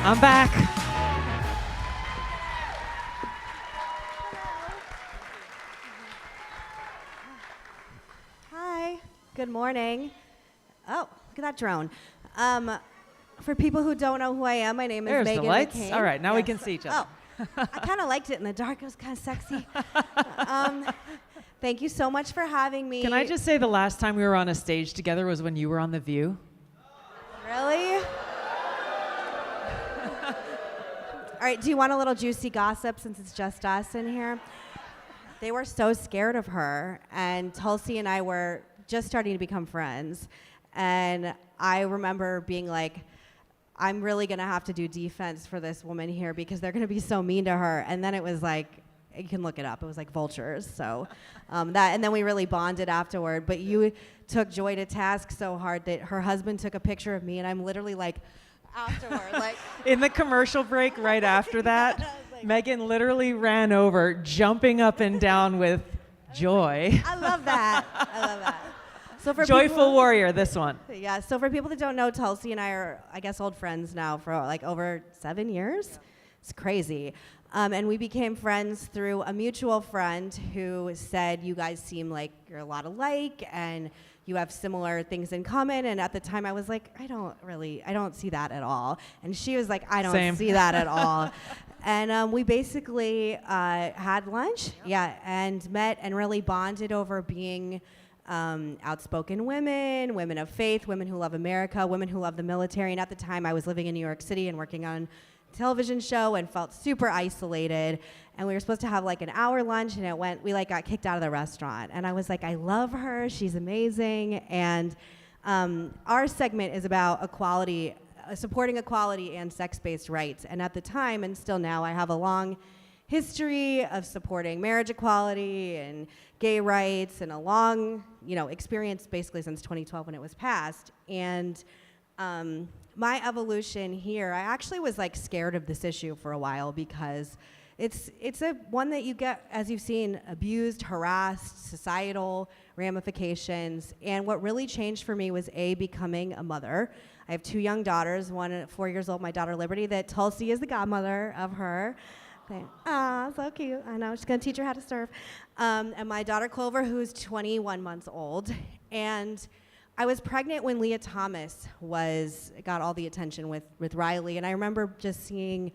I'm back. Hi, good morning. Oh, look at that drone. For people who don't know who I am, my name is There's Meghan the lights. McCain. All right, now we Yes. can see each other. Oh, I kind of liked it in the dark. It was kind of sexy. Thank you so much for having me. Can I just say the last time we were on a stage together was when you were on The View? Really? All right, do you want a little juicy gossip since it's just us in here? They were so scared of her, and Tulsi and I were just starting to become friends. And I remember being like, I'm really gonna have to do defense for this woman here because they're gonna be so mean to her. And then it was like, you can look it up, it was like vultures. So and then we really bonded afterward. But you took Joy to task so hard that her husband took a picture of me, and I'm literally like, afterward, like. In the commercial break right after that, Meghan literally ran over, jumping up and down with joy. I love that. I love that. So for Joyful people, warrior, this one. Yeah. So for people that don't know, Tulsi and I are, I guess, old friends now for like over 7 years. Yeah. It's crazy. And we became friends through a mutual friend who said, you guys seem like you're a lot alike and you have similar things in common. And at the time I was like, I don't see that at all. And she was like, I don't Same. see that at all. And we basically had lunch, and met and really bonded over being outspoken women of faith, women who love America, women who love the military. And at the time I was living in New York City and working on a television show and felt super isolated. And we were supposed to have like an hour lunch, and we like got kicked out of the restaurant. And I was like, I love her, she's amazing. And our segment is about equality, supporting equality and sex-based rights. And at the time, and still now, I have a long history of supporting marriage equality and gay rights, and a long, experience basically since 2012 when it was passed. And my evolution here, I actually was like scared of this issue for a while because it's a one that you get, as you've seen, abused, harassed, societal ramifications. And what really changed for me was becoming a mother. I have 2 young daughters, one at 4 years old, my daughter Liberty, that Tulsi is the godmother of her. Ah, so cute. I know, she's gonna teach her how to surf. And my daughter Clover, who's 21 months old. And I was pregnant when Leah Thomas got all the attention with Riley. And I remember just seeing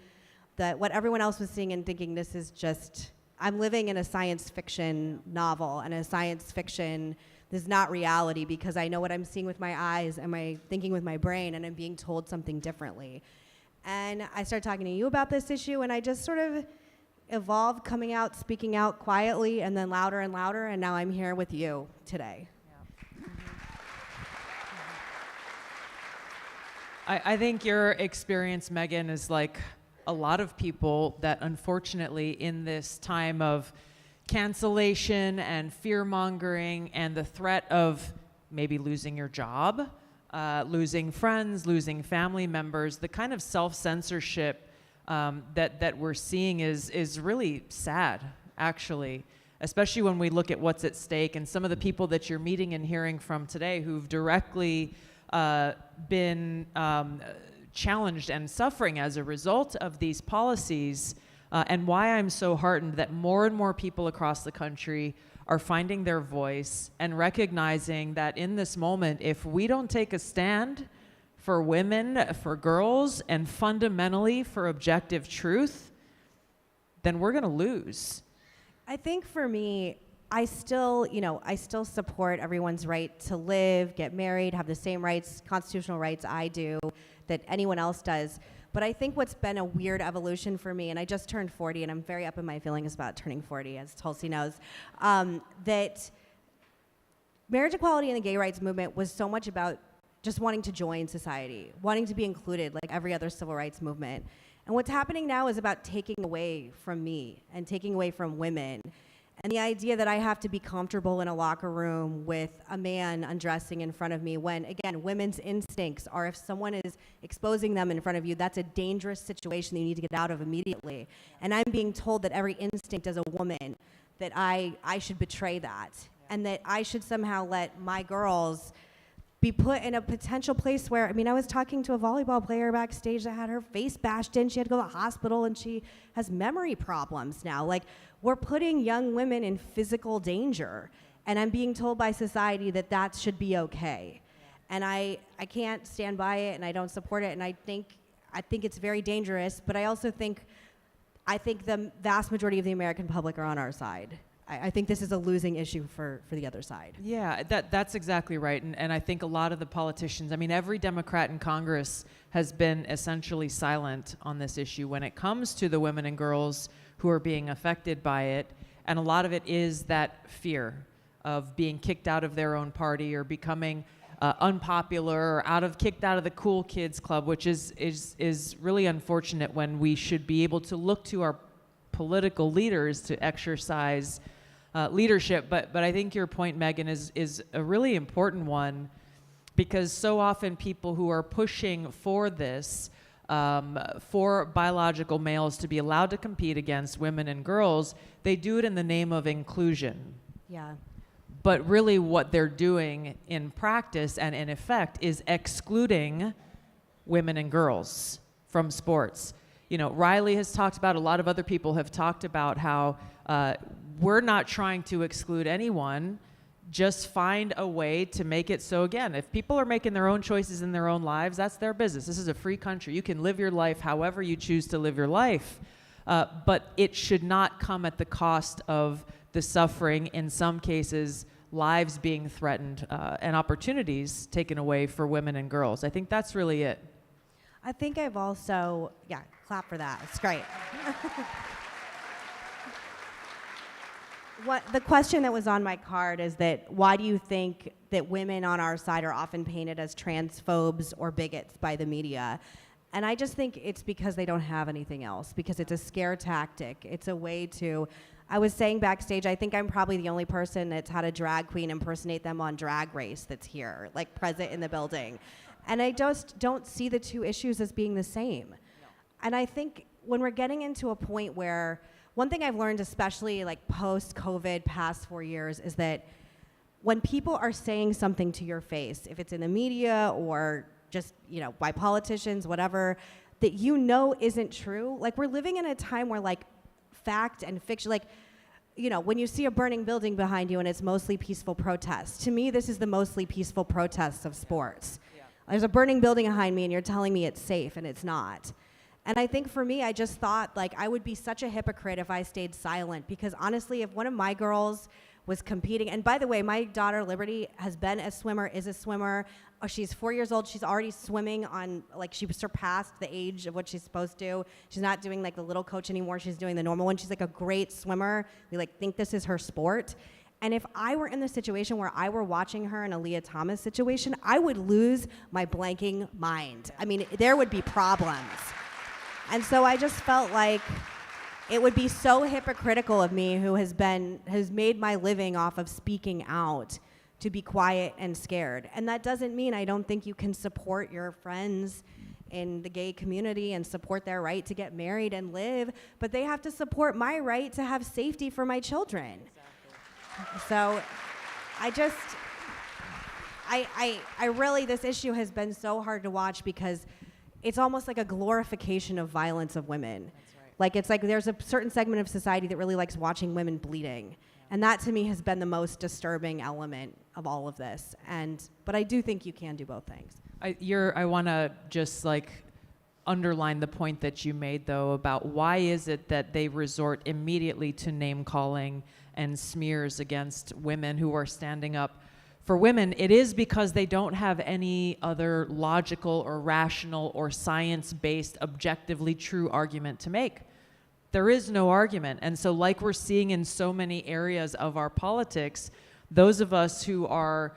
what everyone else was seeing and thinking, this is just, I'm living in a science fiction novel, and a science fiction, this is not reality, because I know what I'm seeing with my eyes and my thinking with my brain, and I'm being told something differently. And I started talking to you about this issue, and I just sort of evolved, coming out, speaking out quietly, and then louder and louder, and now I'm here with you today. I think your experience, Meghan, is like a lot of people that unfortunately in this time of cancellation and fear-mongering and the threat of maybe losing your job, losing friends, losing family members, the kind of self-censorship that we're seeing is really sad, actually, especially when we look at what's at stake. And some of the people that you're meeting and hearing from today who've directly been challenged and suffering as a result of these policies, and why I'm so heartened that more and more people across the country are finding their voice and recognizing that in this moment, if we don't take a stand for women, for girls, and fundamentally for objective truth, then we're gonna lose. I think for me, I still support everyone's right to live, get married, have the same rights, constitutional rights I do, that anyone else does. But I think what's been a weird evolution for me, and I just turned 40, and I'm very up in my feelings about turning 40, as Tulsi knows, that marriage equality and the gay rights movement was so much about just wanting to join society, wanting to be included like every other civil rights movement. And what's happening now is about taking away from me and taking away from women. And the idea that I have to be comfortable in a locker room with a man undressing in front of me when, again, women's instincts are, if someone is exposing them in front of you, that's a dangerous situation that you need to get out of immediately. And I'm being told that every instinct as a woman, that I should betray that, and that I should somehow let my girls be put in a potential place where, I mean, I was talking to a volleyball player backstage that had her face bashed in. She had to go to the hospital and she has memory problems now. Like, we're putting young women in physical danger. And I'm being told by society that that should be okay. And I can't stand by it and I don't support it. And I think it's very dangerous, but I also think the vast majority of the American public are on our side. I think this is a losing issue for the other side. Yeah, that's exactly right. And I think a lot of the politicians, I mean, every Democrat in Congress has been essentially silent on this issue when it comes to the women and girls who are being affected by it. And a lot of it is that fear of being kicked out of their own party or becoming unpopular or kicked out of the cool kids club, which is really unfortunate when we should be able to look to our political leaders to exercise leadership. But I think your point, Meghan, is a really important one, because so often people who are pushing for this, for biological males to be allowed to compete against women and girls, they do it in the name of inclusion. Yeah. But really what they're doing in practice and in effect is excluding women and girls from sports. You know, Riley has talked about, a lot of other people have talked about how we're not trying to exclude anyone, just find a way to make it so, again, if people are making their own choices in their own lives, that's their business. This is a free country. You can live your life however you choose to live your life, but it should not come at the cost of the suffering, in some cases, lives being threatened, and opportunities taken away for women and girls. I think that's really it. I think I've also, yeah, clap for that. It's great. The question that was on my card is that why do you think that women on our side are often painted as transphobes or bigots by the media? And I just think it's because they don't have anything else, because it's a scare tactic. It's a way to, I was saying backstage, I think I'm probably the only person that's had a drag queen impersonate them on Drag Race that's here, like present in the building. And I just don't see the two issues as being the same. No. And I think when we're getting into a point where, one thing I've learned, especially like post-COVID, past 4 years, is that when people are saying something to your face, if it's in the media or just, you know, by politicians, whatever, that you know isn't true, like we're living in a time where like fact and fiction, like, you know, when you see a burning building behind you and it's mostly peaceful protests, to me, this is the mostly peaceful protests of sports. Yeah. There's a burning building behind me and you're telling me it's safe and it's not. And I think for me, I just thought like I would be such a hypocrite if I stayed silent, because honestly, if one of my girls was competing, and by the way, my daughter Liberty has been a swimmer, is a swimmer. She's 4 years old. She's already swimming on, like, she surpassed the age of what she's supposed to. She's not doing like the little coach anymore. She's doing the normal one. She's like a great swimmer. We like think this is her sport. And if I were in the situation where I were watching her in a Leah Thomas situation, I would lose my blanking mind. I mean, there would be problems. And so I just felt like it would be so hypocritical of me, who has made my living off of speaking out, to be quiet and scared. And that doesn't mean I don't think you can support your friends in the gay community and support their right to get married and live, but they have to support my right to have safety for my children. Exactly. So I really, this issue has been so hard to watch because it's almost like a glorification of violence of women. That's right. Like, it's like there's a certain segment of society that really likes watching women bleeding. And that to me has been the most disturbing element of all of this. But I do think you can do both things. I want to just like underline the point that you made though about why is it that they resort immediately to name calling and smears against women who are standing up for women. It is because they don't have any other logical or rational or science-based, objectively true argument to make. There is no argument. And so like we're seeing in so many areas of our politics, those of us who are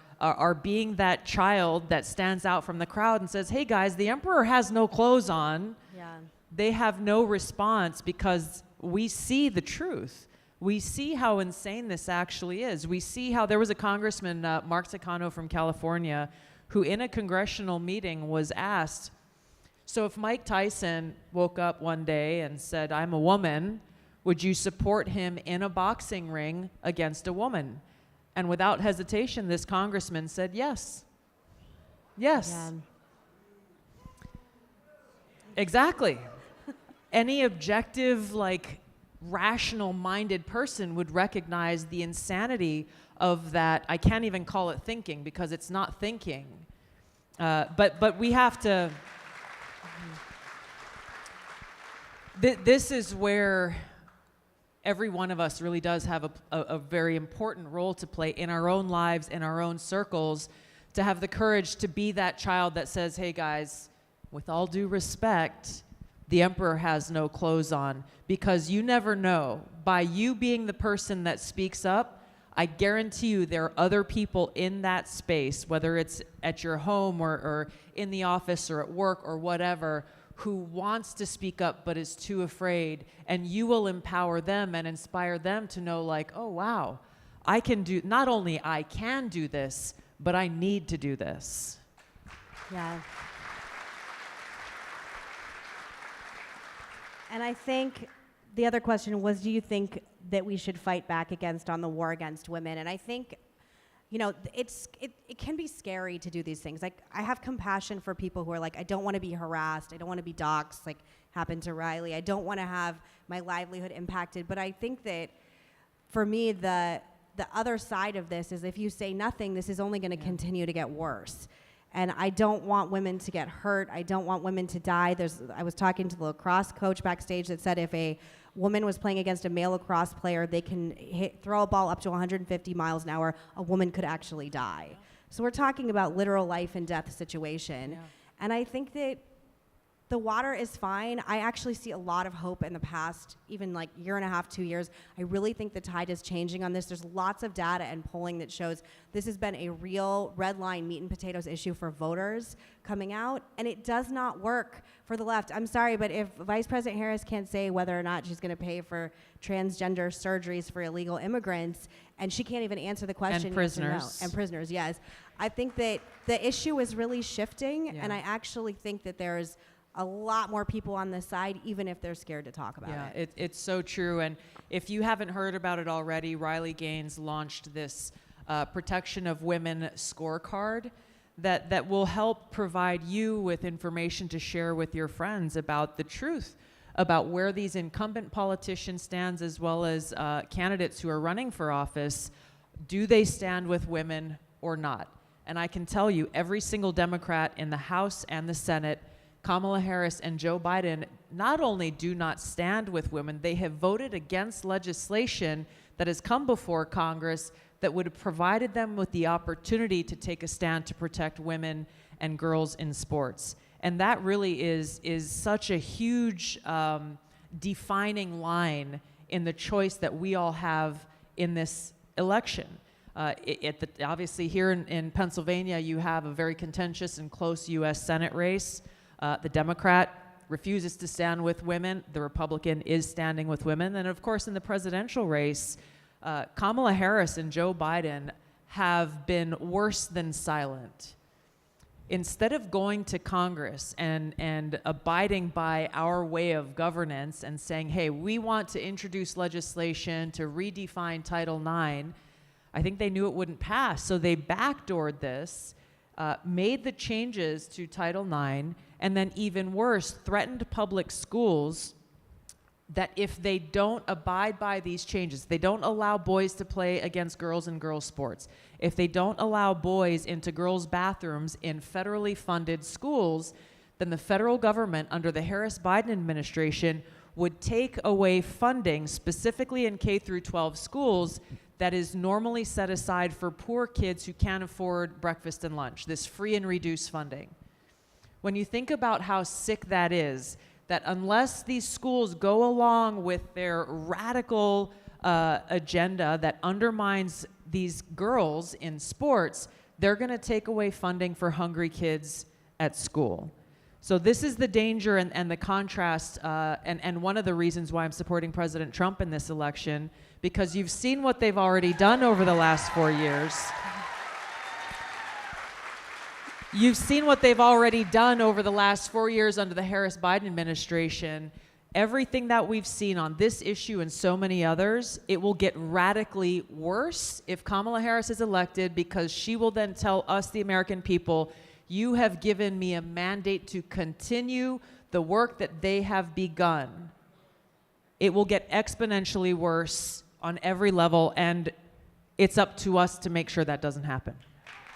being that child that stands out from the crowd and says, hey guys, the emperor has no clothes on. Yeah. They have no response because we see the truth. We see how insane this actually is. We see how there was a congressman, Mark Takano from California, who in a congressional meeting was asked, so if Mike Tyson woke up one day and said, I'm a woman, would you support him in a boxing ring against a woman? And without hesitation, this congressman said yes. Yes. Yeah. Exactly. Any objective, like, rational-minded person would recognize the insanity of that. I can't even call it thinking because it's not thinking. But we have to. This is where every one of us really does have a very important role to play in our own lives, in our own circles, to have the courage to be that child that says, hey guys, with all due respect, the emperor has no clothes on, because you never know. By you being the person that speaks up, I guarantee you there are other people in that space, whether it's at your home or in the office or at work or whatever, who wants to speak up but is too afraid, and you will empower them and inspire them to know, like, oh wow, I can do, not only I can do this, but I need to do this. Yeah. And I think the other question was, do you think that we should fight back on the war against women? And I think, you know, it can be scary to do these things. Like, I have compassion for people who are like, I don't want to be harassed. I don't want to be doxxed, like happened to Riley. I don't want to have my livelihood impacted. But I think that for me, the other side of this is if you say nothing, this is only going to continue to get worse. And I don't want women to get hurt. I don't want women to die. I was talking to the lacrosse coach backstage that said if a woman was playing against a male lacrosse player, they can throw a ball up to 150 miles an hour. A woman could actually die. Yeah. So we're talking about literal life and death situation. Yeah. And I think that the water is fine. I actually see a lot of hope in the past, even like year and a half, 2 years. I really think the tide is changing on this. There's lots of data and polling that shows this has been a real red line meat and potatoes issue for voters coming out, and it does not work for the left. I'm sorry, but if Vice President Harris can't say whether or not she's going to pay for transgender surgeries for illegal immigrants, and she can't even answer the question. And prisoners. Yes or no. And prisoners, yes. I think that the issue is really shifting, and I actually think that there's a lot more people on this side, even if they're scared to talk about it. It's so true. And if you haven't heard about it already, Riley Gaines launched this Protection of Women scorecard that will help provide you with information to share with your friends about the truth about where these incumbent politicians stand, as well as candidates who are running for office. Do they stand with women or not? And I can tell you, every single Democrat in the House and the Senate, Kamala Harris and Joe Biden, not only do not stand with women, they have voted against legislation that has come before Congress that would have provided them with the opportunity to take a stand to protect women and girls in sports. And that really is such a huge defining line in the choice that we all have in this election. Obviously here in Pennsylvania, you have a very contentious and close U.S. Senate race. The Democrat refuses to stand with women. The Republican is standing with women. And of course, in the presidential race, Kamala Harris and Joe Biden have been worse than silent. Instead of going to Congress and abiding by our way of governance and saying, hey, we want to introduce legislation to redefine Title IX, I think they knew it wouldn't pass. So they backdoored this, made the changes to Title IX, and then even worse, threatened public schools that if they don't abide by these changes, they don't allow boys to play against girls in girls' sports, if they don't allow boys into girls' bathrooms in federally funded schools, then the federal government under the Harris-Biden administration would take away funding, specifically in K through 12 schools, that is normally set aside for poor kids who can't afford breakfast and lunch, this free and reduced funding. When you think about how sick that is, that unless these schools go along with their radical agenda that undermines these girls in sports, they're going to take away funding for hungry kids at school. So this is the danger and the contrast, and one of the reasons why I'm supporting President Trump in this election, because you've seen what they've already done over the last 4 years. You've seen what they've already done over the last 4 years under the Harris-Biden administration. Everything that we've seen on this issue and so many others, it will get radically worse if Kamala Harris is elected, because she will then tell us, the American people, You have given me a mandate to continue the work that they have begun. It will get exponentially worse on every level, and it's up to us to make sure that doesn't happen.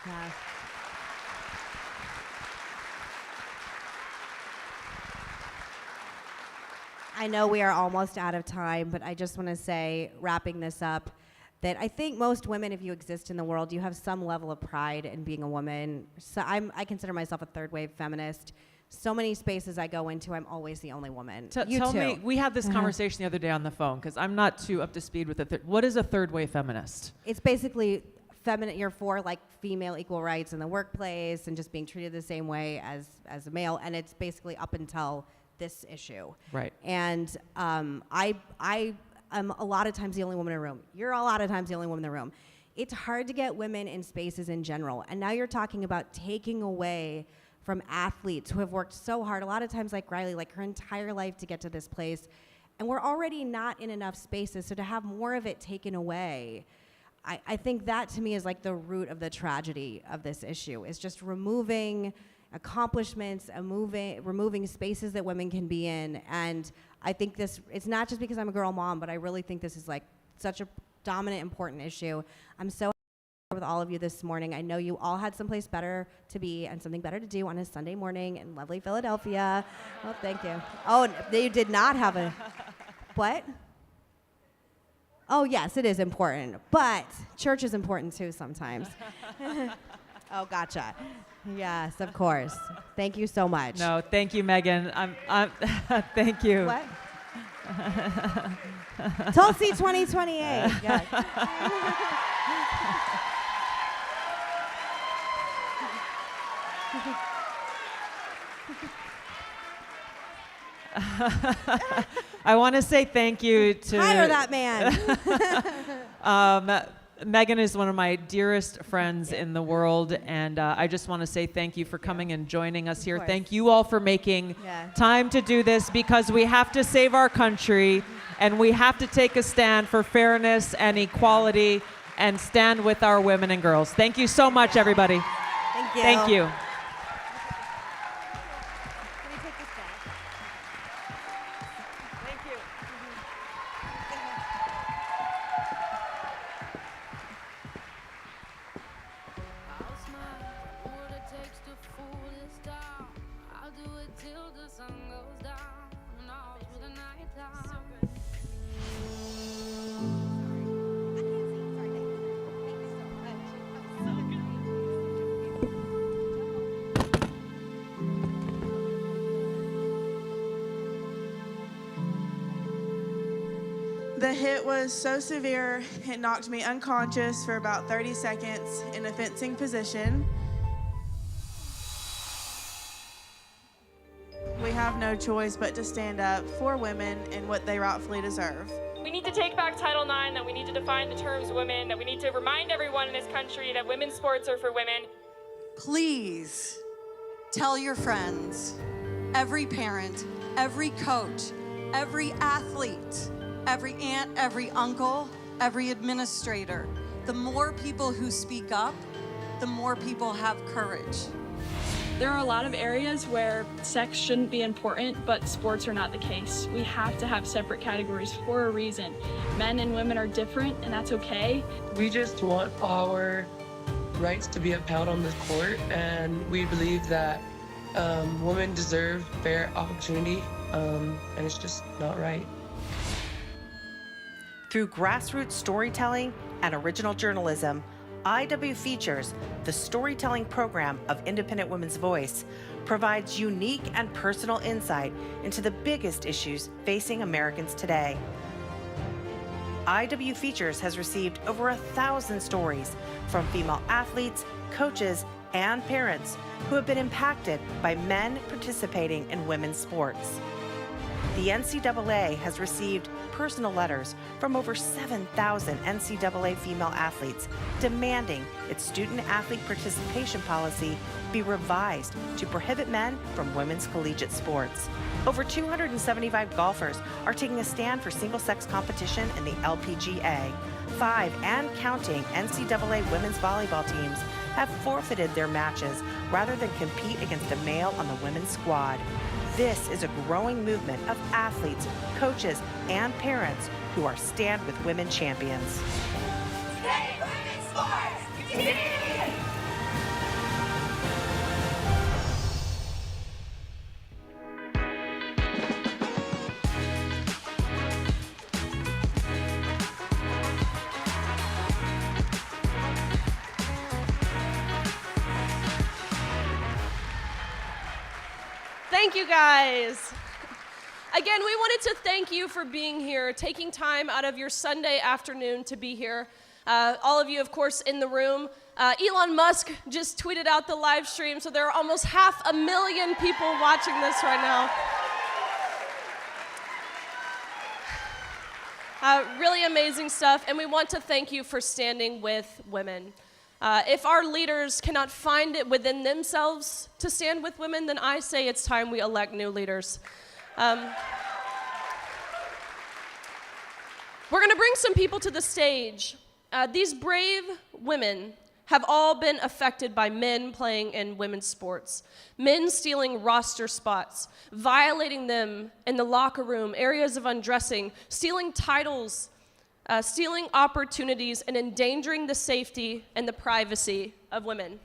Yeah. I know we are almost out of time, but I just want to say, wrapping this up, that I think most women, if you exist in the world, you have some level of pride in being a woman. So I consider myself a third wave feminist. So many spaces I go into, I'm always the only woman. You Tell too. me, we had this conversation the other day on the phone, because I'm not too up to speed with it. What is a third wave feminist? It's basically feminine. You're for like female equal rights in the workplace and just being treated the same way as a male. And it's basically up until this issue. Right. And I am a lot of times the only woman in the room. You're a lot of times the only woman in the room. It's hard to get women in spaces in general. And now you're talking about taking away from athletes who have worked so hard, a lot of times like Riley, like her entire life to get to this place. And we're already not in enough spaces, so to have more of it taken away, I think that to me is like the root of the tragedy of this issue, is just removing accomplishments, removing spaces that women can be in. And I think this, it's not just because I'm a girl mom, but I really think this is like such a dominant, important issue. I'm so with all of you this morning. I know you all had someplace better to be and something better to do on a Sunday morning in lovely Philadelphia. Oh, thank you. Oh, you did not have a, what? Oh, yes, it is important, but church is important too sometimes. Oh, gotcha. Yes, of course. Thank you so much. No, thank you, Meghan. Thank you. What? Tulsi 2028. Yes. I want to say thank you to... Hire that man. Meghan is one of my dearest friends in the world, and I just want to say thank you for coming and joining us here. Thank you all for making time to do this, because we have to save our country, and we have to take a stand for fairness and equality and stand with our women and girls. Thank you so much, everybody. Thank you. Thank you. The hit was so severe, it knocked me unconscious for about 30 seconds in a fencing position. We have no choice but to stand up for women and what they rightfully deserve. We need to take back Title IX, that we need to define the terms women, that we need to remind everyone in this country that women's sports are for women. Please tell your friends, every parent, every coach, every athlete, every aunt, every uncle, every administrator. The more people who speak up, the more people have courage. There are a lot of areas where sex shouldn't be important, but sports are not the case. We have to have separate categories for a reason. Men and women are different, and that's okay. We just want our rights to be upheld on this court, and we believe that women deserve fair opportunity, and it's just not right. Through grassroots storytelling and original journalism, IW Features, the storytelling program of Independent Women's Voice, provides unique and personal insight into the biggest issues facing Americans today. IW Features has received over 1,000 stories from female athletes, coaches, and parents who have been impacted by men participating in women's sports. The NCAA has received personal letters from over 7,000 NCAA female athletes demanding its student-athlete participation policy be revised to prohibit men from women's collegiate sports. Over 275 golfers are taking a stand for single-sex competition in the LPGA. 5 and counting NCAA women's volleyball teams have forfeited their matches rather than compete against a male on the women's squad. This is a growing movement of athletes, coaches, and parents who are Stand With Women champions. Stand women's sports! Yeah! Thank you guys. Again, we wanted to thank you for being here, taking time out of your Sunday afternoon to be here. All of you, of course, in the room. Elon Musk just tweeted out the live stream, so there are almost 500,000 people watching this right now. Really amazing stuff, and we want to thank you for standing with women. If our leaders cannot find it within themselves to stand with women, then I say it's time we elect new leaders. We're going to bring some people to the stage. These brave women have all been affected by men playing in women's sports, men stealing roster spots, violating them in the locker room, areas of undressing, stealing titles, stealing opportunities, and endangering the safety and the privacy of women.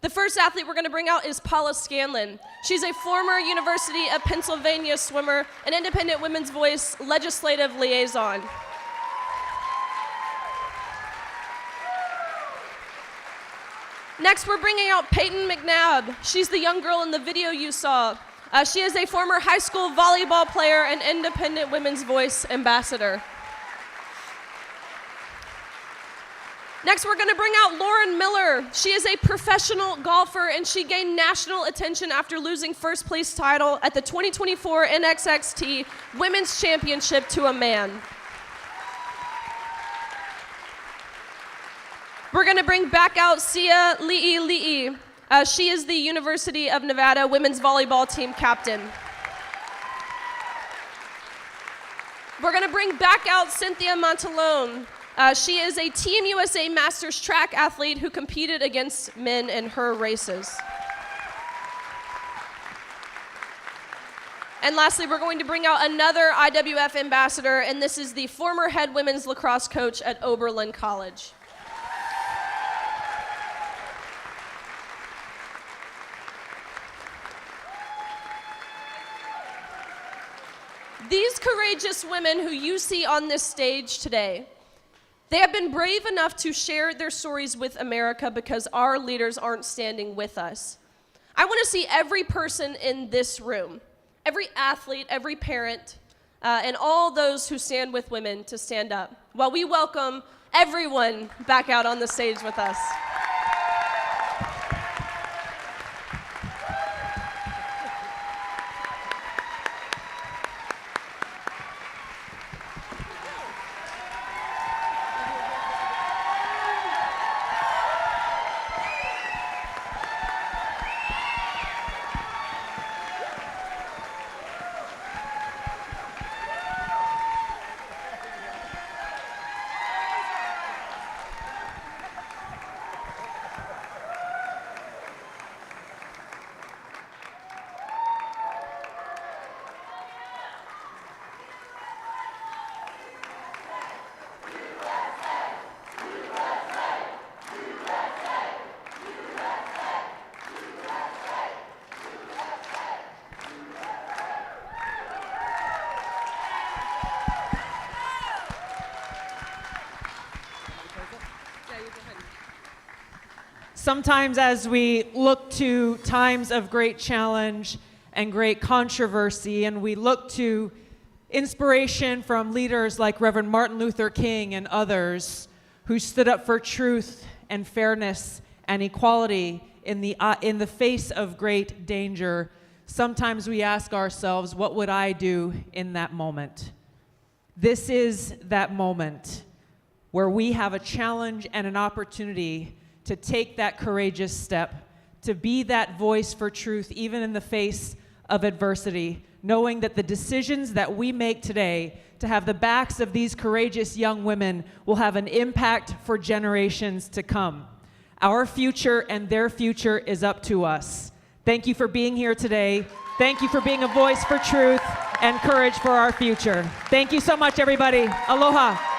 The first athlete we're going to bring out is Paula Scanlan. She's a former University of Pennsylvania swimmer, an Independent Women's Voice legislative liaison. Next, we're bringing out Payton McNabb. She's the young girl in the video you saw. She is a former high school volleyball player and Independent Women's Voice ambassador. Next, we're going to bring out Lauren Miller. She is a professional golfer, and she gained national attention after losing first place title at the 2024 NXXT Women's Championship to a man. We're going to bring back out Lilli. She is the University of Nevada women's volleyball team captain. We're going to bring back out Cynthia Monteleone. She is a Team USA Masters track athlete who competed against men in her races. And lastly, we're going to bring out another IWF ambassador, and this is the former head women's lacrosse coach at Oberlin College. These courageous women who you see on this stage today, they have been brave enough to share their stories with America because our leaders aren't standing with us. I want to see every person in this room, every athlete, every parent, and all those who stand with women to stand up while we welcome everyone back out on the stage with us. Sometimes as we look to times of great challenge and great controversy, and we look to inspiration from leaders like Reverend Martin Luther King and others who stood up for truth and fairness and equality in the face of great danger, sometimes we ask ourselves, what would I do in that moment? This is that moment where we have a challenge and an opportunity to take that courageous step, to be that voice for truth, even in the face of adversity, knowing that the decisions that we make today to have the backs of these courageous young women will have an impact for generations to come. Our future and their future is up to us. Thank you for being here today. Thank you for being a voice for truth and courage for our future. Thank you so much, everybody. Aloha.